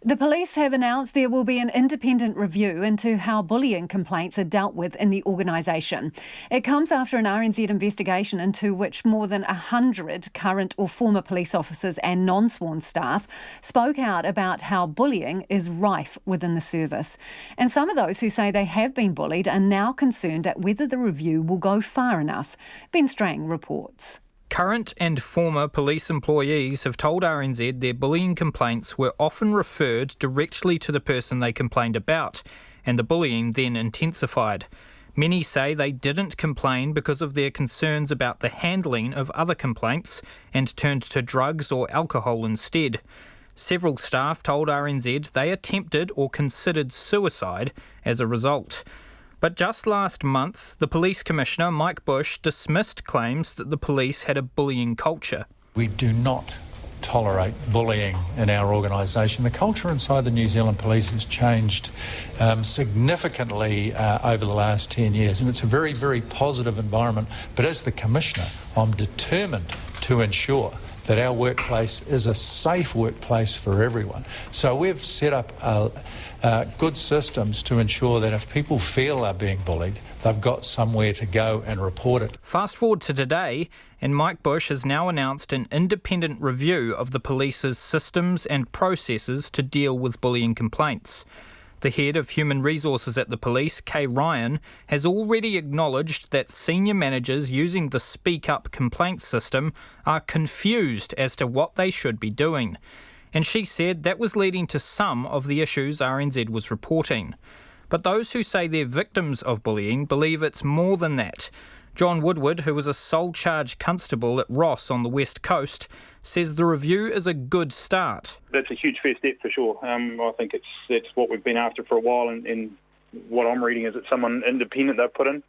The police have announced there will be an independent review into how bullying complaints are dealt with in the organisation. It comes after an RNZ investigation into which more than 100 current or former police officers and non-sworn staff spoke out about how bullying is rife within the service. And some of those who say they have been bullied are now concerned at whether the review will go far enough. Ben Strang reports. Current and former police employees have told RNZ their bullying complaints were often referred directly to the person they complained about, and the bullying then intensified. Many say they didn't complain because of their concerns about the handling of other complaints and turned to drugs or alcohol instead. Several staff told RNZ they attempted or considered suicide as a result. But just last month, the Police Commissioner, Mike Bush, dismissed claims that the police had a bullying culture. We do not tolerate bullying in our organisation. The culture inside the New Zealand Police has changed significantly over the last 10 years, and it's a very, very positive environment. But as the Commissioner, I'm determined to ensure that our workplace is a safe workplace for everyone. So we've set up good systems to ensure that if people feel they're being bullied, they've got somewhere to go and report it. Fast forward to today, and Mike Bush has now announced an independent review of the police's systems and processes to deal with bullying complaints. The head of Human Resources at the police, Kay Ryan, has already acknowledged that senior managers using the Speak Up complaints system are confused as to what they should be doing. And she said that was leading to some of the issues RNZ was reporting. But those who say they're victims of bullying believe it's more than that. John Woodward, who was a sole charge constable at Ross on the West Coast, says the review is a good start. That's a huge first step for sure. I think it's what we've been after for a while, and what I'm reading is it's someone independent they've put in,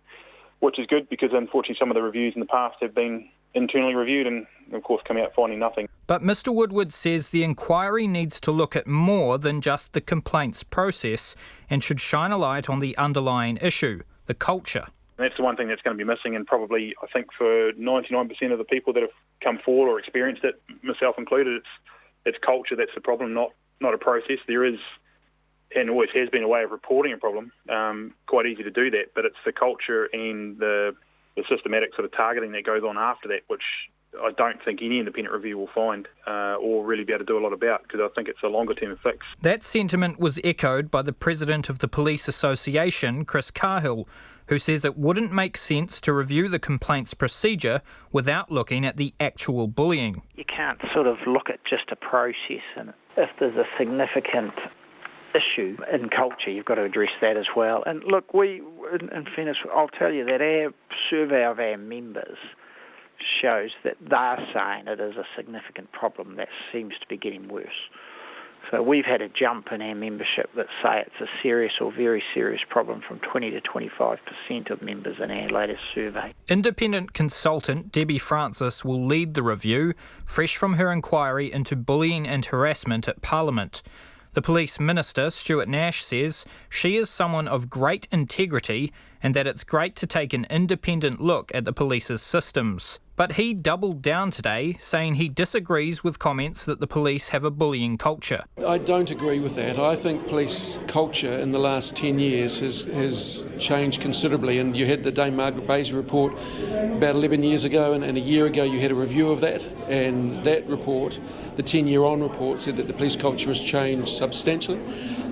which is good because unfortunately some of the reviews in the past have been internally reviewed and of course come out finding nothing. But Mr Woodward says the inquiry needs to look at more than just the complaints process and should shine a light on the underlying issue, the culture. That's the one thing that's going to be missing, and probably I think for 99% of the people that have come forward or experienced it, myself included, it's culture that's the problem, not a process. There is, and always has been, a way of reporting a problem. Quite easy to do that, but it's the culture and the systematic sort of targeting that goes on after that, which I don't think any independent review will find or really be able to do a lot about, because I think it's a longer term fix. That sentiment was echoed by the president of the Police Association, Chris Cahill, who says it wouldn't make sense to review the complaints procedure without looking at the actual bullying. You can't sort of look at just a process, and if there's a significant issue in culture, you've got to address that as well. And look, in fairness, I'll tell you that our survey of our members shows that they're saying it is a significant problem that seems to be getting worse. So we've had a jump in our membership that say it's a serious or very serious problem from 20 to 25% of members in our latest survey. Independent consultant Debbie Francis will lead the review, fresh from her inquiry into bullying and harassment at Parliament. The Police Minister, Stewart Nash, says she is someone of great integrity and that it's great to take an independent look at the police's systems. But he doubled down today, saying he disagrees with comments that the police have a bullying culture. I don't agree with that. I think police culture in the last 10 years has changed considerably, and you had the Dame Margaret Bayes report about 11 years ago, and a year ago you had a review of that, and that report, the 10-year-on report, said that the police culture has changed substantially,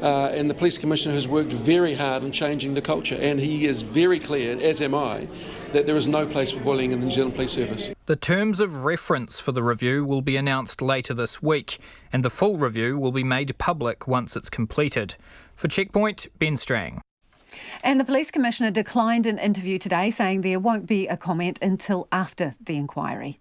and the Police Commissioner has worked very hard on changing the culture, and he is very clear, as am I, that there is no place for bullying in the New Zealand Police Service. The terms of reference for the review will be announced later this week, and the full review will be made public once it's completed. For Checkpoint, Ben Strang. And the Police Commissioner declined an interview today, saying there won't be a comment until after the inquiry.